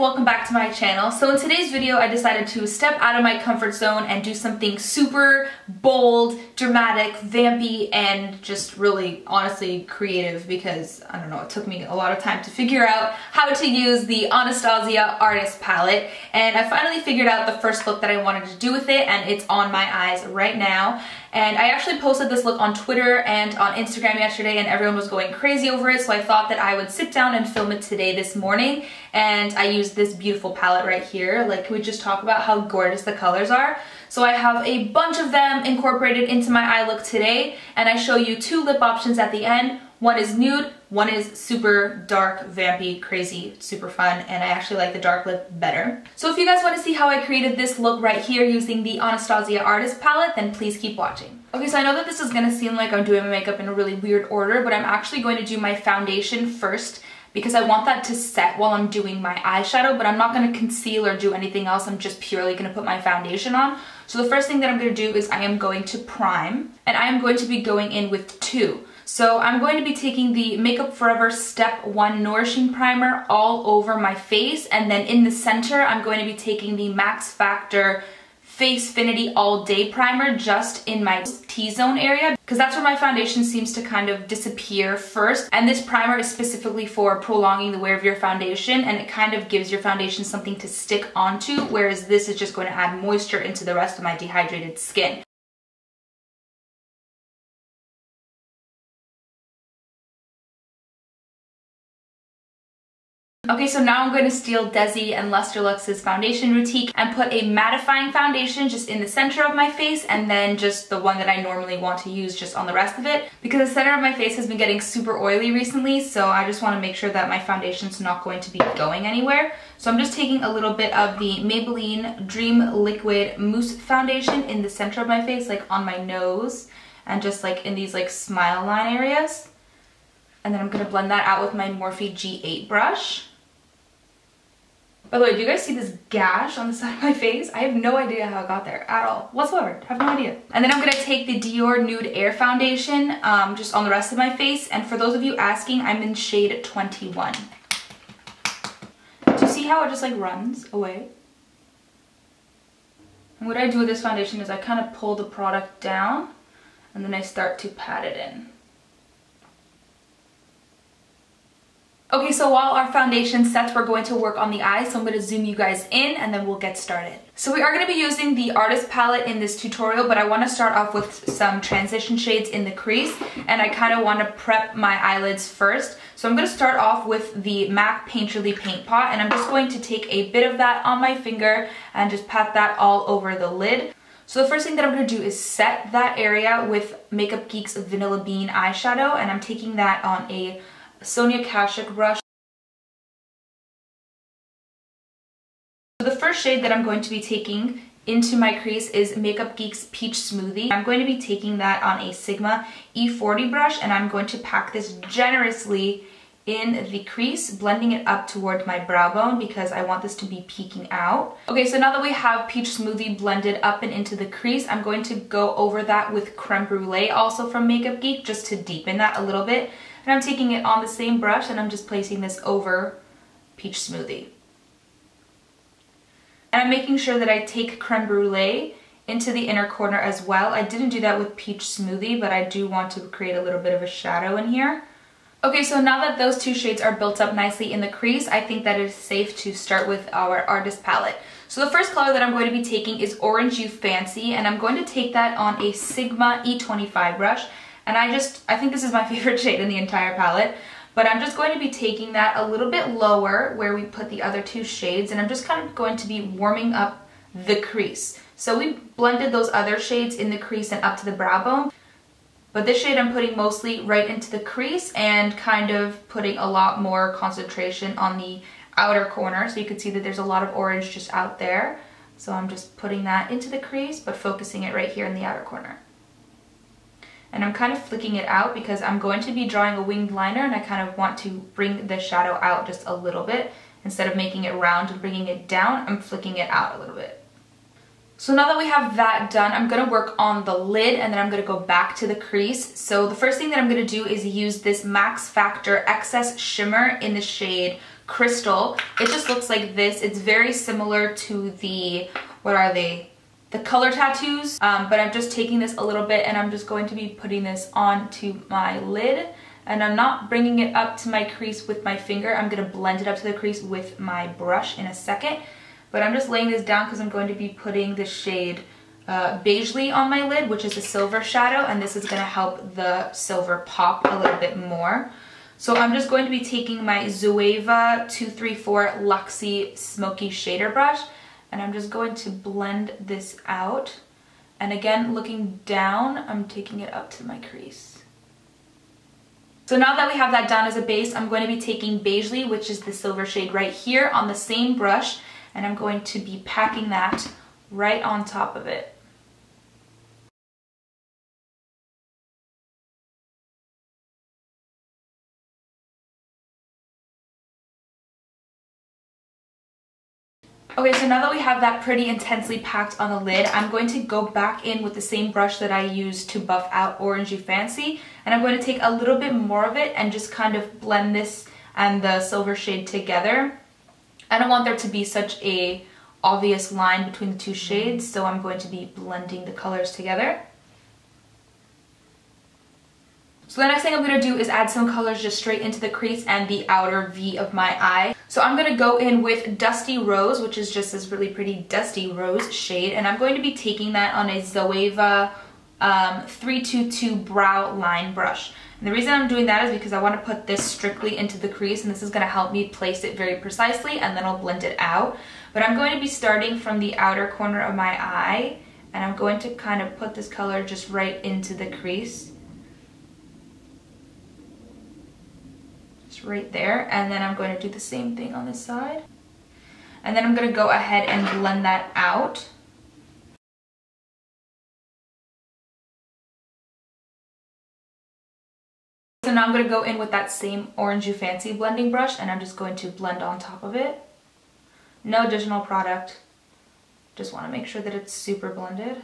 welcome back to my channel. So in today's video I decided to step out of my comfort zone and do something super bold, dramatic, vampy, and just really honestly creative because, I don't know, it took me a lot of time to figure out how to use the Anastasia Artist palette, and I finally figured out the first look that I wanted to do with it, and it's on my eyes right now. And I actually posted this look on Twitter and on Instagram yesterday and everyone was going crazy over it, so I thought that I would sit down and film it today this morning. And I used this beautiful palette right here. Like, can we just talk about how gorgeous the colors are? So I have a bunch of them incorporated into my eye look today, and I show you two lip options at the end. One is nude, one is super dark, vampy, crazy, super fun, and I actually like the dark lip better. So if you guys want to see how I created this look right here using the Anastasia Artist palette, then please keep watching. Okay, so I know that this is going to seem like I'm doing my makeup in a really weird order, but I'm actually going to do my foundation first because I want that to set while I'm doing my eyeshadow, but I'm not going to conceal or do anything else. I'm just purely going to put my foundation on. So the first thing that I'm going to do is I am going to prime, and I am going to be going in with two. So I'm going to be taking the Makeup Forever Step 1 Nourishing Primer all over my face, and then in the center I'm going to be taking the Maxfactor Facefinity All Day Primer just in my T-zone area, because that's where my foundation seems to kind of disappear first. And this primer is specifically for prolonging the wear of your foundation, and it kind of gives your foundation something to stick onto, whereas this is just going to add moisture into the rest of my dehydrated skin. Okay, so now I'm going to steal Desi and Luster Lux's foundation boutique and put a mattifying foundation just in the center of my face, and then just the one that I normally want to use just on the rest of it, because the center of my face has been getting super oily recently, so I just want to make sure that my foundation's not going to be going anywhere. So I'm just taking a little bit of the Maybelline Dream Liquid Mousse foundation in the center of my face, like on my nose, and just like in these like smile line areas. And then I'm going to blend that out with my Morphe G8 brush. By the way, do you guys see this gash on the side of my face? I have no idea how it got there at all, whatsoever. I have no idea. And then I'm gonna take the Dior Nude Air Foundation just on the rest of my face. And for those of you asking, I'm in shade 21. Do you see how it just like runs away? And what I do with this foundation is I kind of pull the product down and then I start to pat it in. Okay, so while our foundation sets, we're going to work on the eyes, so I'm going to zoom you guys in and then we'll get started. So we are going to be using the Artist palette in this tutorial, but I want to start off with some transition shades in the crease, and I kind of want to prep my eyelids first. So I'm going to start off with the MAC Painterly Paint Pot, and I'm just going to take a bit of that on my finger and just pat that all over the lid. So the first thing that I'm going to do is set that area with Makeup Geek's Vanilla Bean eyeshadow, and I'm taking that on a Sonia Kashuk brush. So the first shade that I'm going to be taking into my crease is Makeup Geek's Peach Smoothie. I'm going to be taking that on a Sigma E40 brush, and I'm going to pack this generously in the crease, blending it up toward my brow bone because I want this to be peeking out. Okay, so now that we have Peach Smoothie blended up and into the crease, I'm going to go over that with Creme Brulee, also from Makeup Geek, just to deepen that a little bit. And I'm taking it on the same brush and I'm just placing this over Peach Smoothie. And I'm making sure that I take Creme Brulee into the inner corner as well. I didn't do that with Peach Smoothie, but I do want to create a little bit of a shadow in here. Okay, so now that those two shades are built up nicely in the crease, I think that it is safe to start with our Artist palette. So the first color that I'm going to be taking is Orange You Fancy, and I'm going to take that on a Sigma E25 brush. And I think this is my favorite shade in the entire palette, but I'm just going to be taking that a little bit lower where we put the other two shades, and I'm just kind of going to be warming up the crease. So we blended those other shades in the crease and up to the brow bone, but this shade I'm putting mostly right into the crease and kind of putting a lot more concentration on the outer corner, so you can see that there's a lot of orange just out there. So I'm just putting that into the crease, but focusing it right here in the outer corner. And I'm kind of flicking it out because I'm going to be drawing a winged liner, and I kind of want to bring the shadow out just a little bit. Instead of making it round and bringing it down, I'm flicking it out a little bit. So now that we have that done, I'm going to work on the lid, and then I'm going to go back to the crease. So the first thing that I'm going to do is use this Maxfactor Excess Shimmer in the shade crystal. It just looks like this. It's very similar to the, what are they? The color tattoos, but I'm just taking this a little bit and I'm just going to be putting this onto my lid, and I'm not bringing it up to my crease with my finger. I'm gonna blend it up to the crease with my brush in a second, but I'm just laying this down because I'm going to be putting the shade Beigely on my lid, which is a silver shadow, and this is gonna help the silver pop a little bit more. So I'm just going to be taking my Zoeva 234 Luxie Smoky Shader Brush, and I'm just going to blend this out. And again, looking down, I'm taking it up to my crease. So now that we have that down as a base, I'm going to be taking Beigely, which is the silver shade right here, on the same brush, and I'm going to be packing that right on top of it. Okay, so now that we have that pretty intensely packed on the lid, I'm going to go back in with the same brush that I used to buff out Orangey Fancy, and I'm going to take a little bit more of it and just kind of blend this and the silver shade together. I don't want there to be such a obvious line between the two shades, so I'm going to be blending the colors together. So the next thing I'm going to do is add some colors just straight into the crease and the outer V of my eye. So I'm going to go in with Dusty Rose, which is just this really pretty Dusty Rose shade, and I'm going to be taking that on a Zoeva 322 brow line brush. And the reason I'm doing that is because I want to put this strictly into the crease, and this is going to help me place it very precisely, and then I'll blend it out. But I'm going to be starting from the outer corner of my eye, and I'm going to kind of put this color just right into the crease. Right there, and then I'm going to do the same thing on this side, and then I'm going to go ahead and blend that out. So now I'm going to go in with that same Orangey Fancy blending brush, and I'm just going to blend on top of it. No additional product, just want to make sure that it's super blended.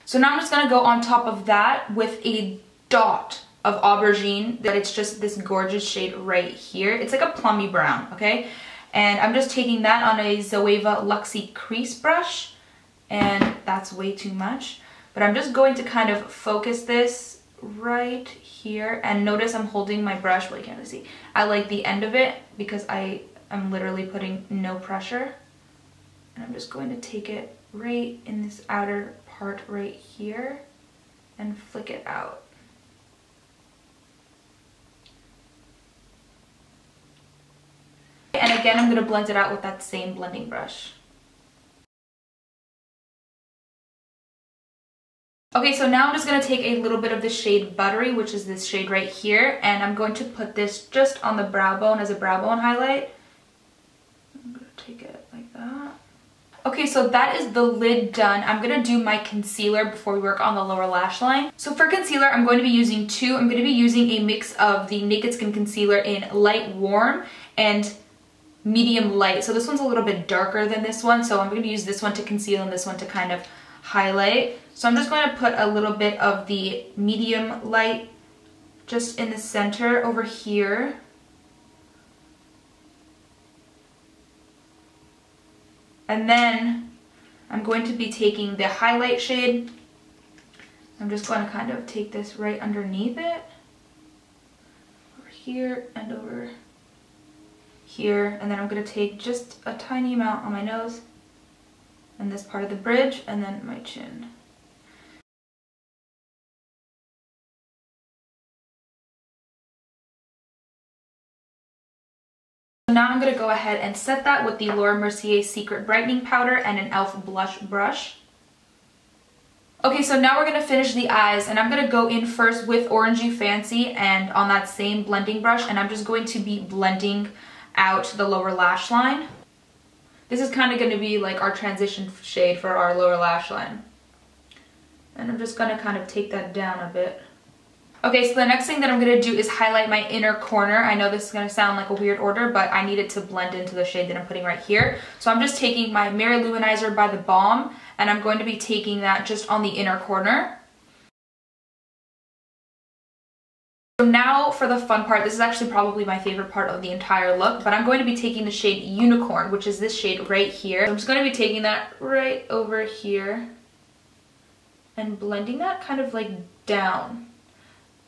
So now I'm just going to go on top of that with a dot of aubergine, that it's just this gorgeous shade right here. It's like a plummy brown, okay? And I'm just taking that on a Zoeva Luxie crease brush, and that's way too much. But I'm just going to kind of focus this right here, and notice I'm holding my brush, well, you can't really see. I like the end of it because I am literally putting no pressure. And I'm just going to take it right in this outer part right here and flick it out. And again, I'm going to blend it out with that same blending brush. Okay, so now I'm just going to take a little bit of the shade Buttery, which is this shade right here, and I'm going to put this just on the brow bone as a brow bone highlight. I'm going to take it like that. Okay, so that is the lid done. I'm going to do my concealer before we work on the lower lash line. So for concealer, I'm going to be using two. I'm going to be using a mix of the Naked Skin Concealer in Light Warm and Medium Light. So this one's a little bit darker than this one, so I'm going to use this one to conceal and this one to kind of highlight. So I'm just going to put a little bit of the Medium Light just in the center over here. And then I'm going to be taking the highlight shade. I'm just going to kind of take this right underneath it, over here and over here, and then I'm going to take just a tiny amount on my nose and this part of the bridge, and then my chin. So now I'm going to go ahead and set that with the Laura Mercier Secret Brightening Powder and an e.l.f. blush brush. Okay, so now we're going to finish the eyes, and I'm going to go in first with Orangey Fancy and on that same blending brush, and I'm just going to be blending out the lower lash line. This is kind of going to be like our transition shade for our lower lash line. And I'm just going to kind of take that down a bit. Okay, so the next thing that I'm going to do is highlight my inner corner. I know this is going to sound like a weird order, but I need it to blend into the shade that I'm putting right here. So I'm just taking my Mirror Luminizer by the Balm, and I'm going to be taking that just on the inner corner. So now for the fun part. This is actually probably my favorite part of the entire look, but I'm going to be taking the shade Unicorn, which is this shade right here. So I'm just going to be taking that right over here and blending that kind of like down.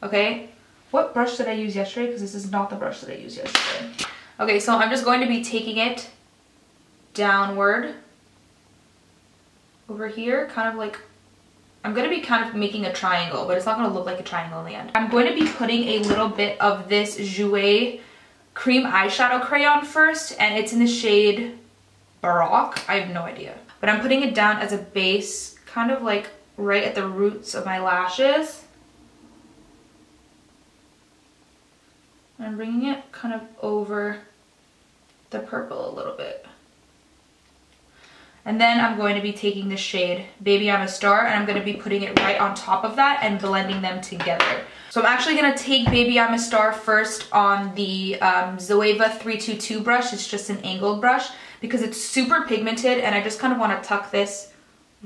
Okay, what brush did I use yesterday? Because this is not the brush that I used yesterday. Okay, so I'm just going to be taking it downward over here, kind of like, I'm going to be kind of making a triangle, but it's not going to look like a triangle in the end. I'm going to be putting a little bit of this Jouer cream eyeshadow crayon first, and it's in the shade Baroque. I have no idea. But I'm putting it down as a base, kind of like right at the roots of my lashes. I'm bringing it kind of over the purple a little bit. And then I'm going to be taking the shade Baby I'm a Star, and I'm going to be putting it right on top of that and blending them together. So I'm actually going to take Baby I'm a Star first on the Zoeva 322 brush. It's just an angled brush because it's super pigmented, and I just kind of want to tuck this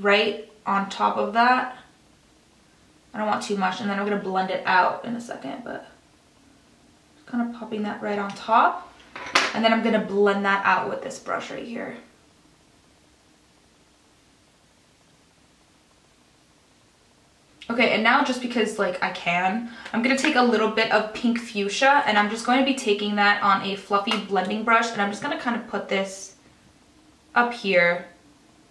right on top of that. I don't want too much, and then I'm going to blend it out in a second, but kind of popping that right on top. And then I'm going to blend that out with this brush right here. Okay, and now just because like I can, I'm going to take a little bit of pink fuchsia, and I'm just going to be taking that on a fluffy blending brush, and I'm just going to kind of put this up here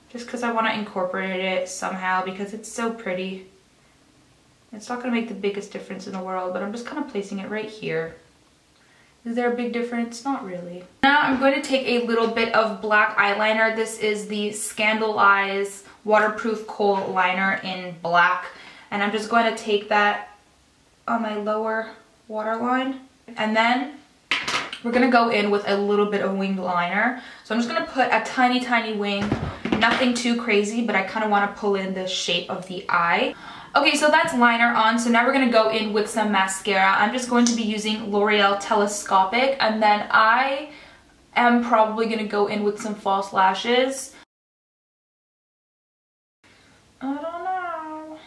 just because I want to incorporate it somehow because it's so pretty. It's not going to make the biggest difference in the world, but I'm just kind of placing it right here. Is there a big difference? Not really. Now I'm going to take a little bit of black eyeliner. This is the Scandal Eyes Waterproof Kohl Liner in black. And I'm just going to take that on my lower waterline. And then we're going to go in with a little bit of winged liner. So I'm just going to put a tiny, tiny wing. Nothing too crazy, but I kind of want to pull in the shape of the eye. Okay, so that's liner on. So now we're going to go in with some mascara. I'm just going to be using L'Oreal Telescopic. And then I am probably going to go in with some false lashes. I don't know.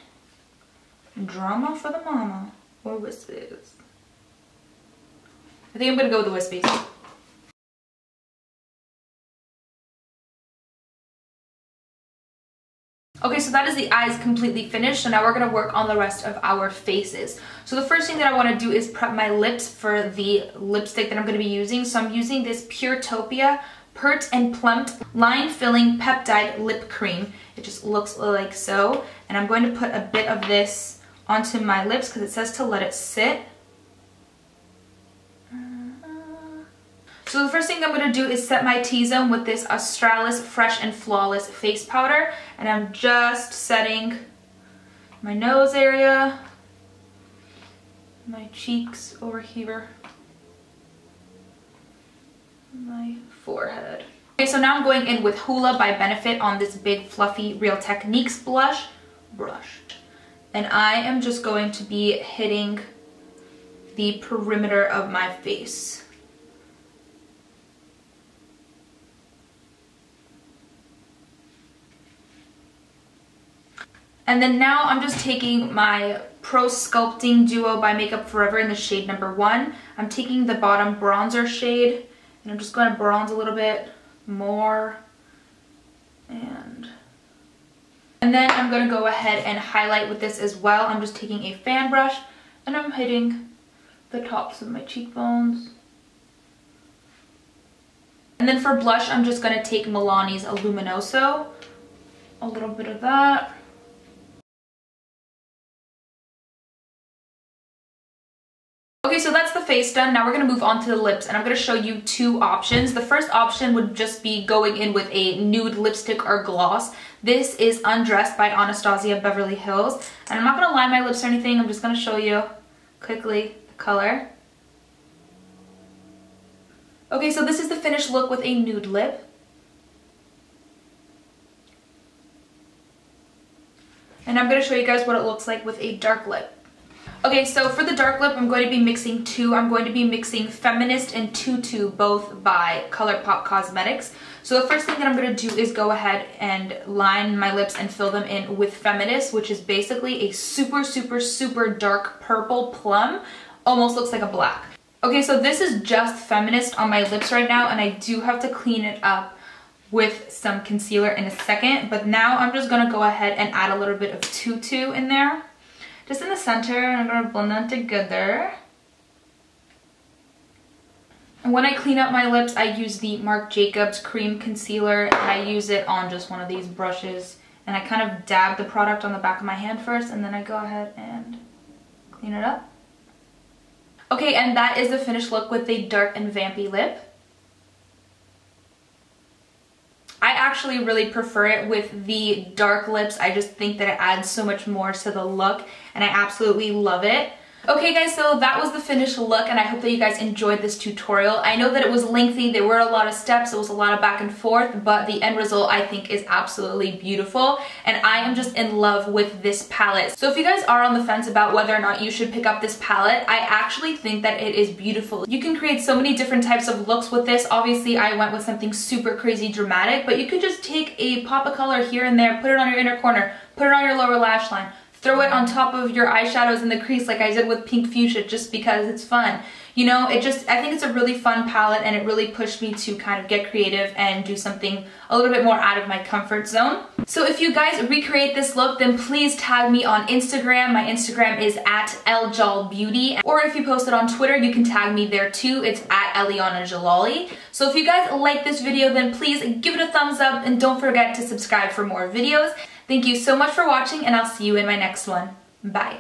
Drama for the mama. Or wispies. I think I'm going to go with the wispies. Okay, so that is the eyes completely finished. So now we're going to work on the rest of our faces. So the first thing that I want to do is prep my lips for the lipstick that I'm going to be using. So I'm using this Puretopia Pert and Plumped Line Filling Peptide Lip Cream. It just looks like so. And I'm going to put a bit of this onto my lips because it says to let it sit. So the first thing I'm going to do is set my T-zone with this Australis Fresh and Flawless face powder. And I'm just setting my nose area, my cheeks over here, my forehead. Okay, so now I'm going in with Hoola by Benefit on this big fluffy Real Techniques brush. And I am just going to be hitting the perimeter of my face. And then now I'm just taking my Pro Sculpting Duo by Makeup Forever in the shade number 1. I'm taking the bottom bronzer shade, and I'm just going to bronze a little bit more. And then I'm going to go ahead and highlight with this as well. I'm just taking a fan brush, and I'm hitting the tops of my cheekbones. And then for blush, I'm just going to take Milani's Luminoso. A little bit of that. Okay, so that's the face done. Now we're going to move on to the lips, and I'm going to show you two options. The first option would just be going in with a nude lipstick or gloss. This is Undressed by Anastasia Beverly Hills. And I'm not going to line my lips or anything. I'm just going to show you quickly the color. Okay, so this is the finished look with a nude lip. And I'm going to show you guys what it looks like with a dark lip. Okay, so for the dark lip, I'm going to be mixing two. I'm going to be mixing Feminist and Tutu, both by Colourpop Cosmetics. So the first thing that I'm going to do is go ahead and line my lips and fill them in with Feminist, which is basically a super, super, super dark purple plum. almost looks like a black. Okay, so this is just Feminist on my lips right now, and I do have to clean it up with some concealer in a second, but now I'm just gonna go ahead and add a little bit of Tutu in there, just in the center, and I'm gonna blend that together. And when I clean up my lips, I use the Marc Jacobs Cream Concealer, and I use it on just one of these brushes, and I kind of dab the product on the back of my hand first, and then I go ahead and clean it up. Okay, and that is the finished look with the dark and vampy lip. I actually really prefer it with the dark lips. I just think that it adds so much more to the look, and I absolutely love it. Okay guys, so that was the finished look, and I hope that you guys enjoyed this tutorial. I know that it was lengthy, there were a lot of steps, it was a lot of back and forth, but the end result I think is absolutely beautiful, and I am just in love with this palette. So if you guys are on the fence about whether or not you should pick up this palette, I actually think that it is beautiful. You can create so many different types of looks with this. Obviously I went with something super crazy dramatic, but you could just take a pop of color here and there, put it on your inner corner, put it on your lower lash line, throw it on top of your eyeshadows in the crease like I did with Pink Fuchsia just because it's fun. You know, I think it's a really fun palette, and it really pushed me to kind of get creative and do something a little bit more out of my comfort zone. So if you guys recreate this look, then please tag me on Instagram. My Instagram is @LJalBeauty. Or if you post it on Twitter, you can tag me there too. It's @ElianaJalali. So if you guys like this video, then please give it a thumbs up, and don't forget to subscribe for more videos. Thank you so much for watching, and I'll see you in my next one. Bye.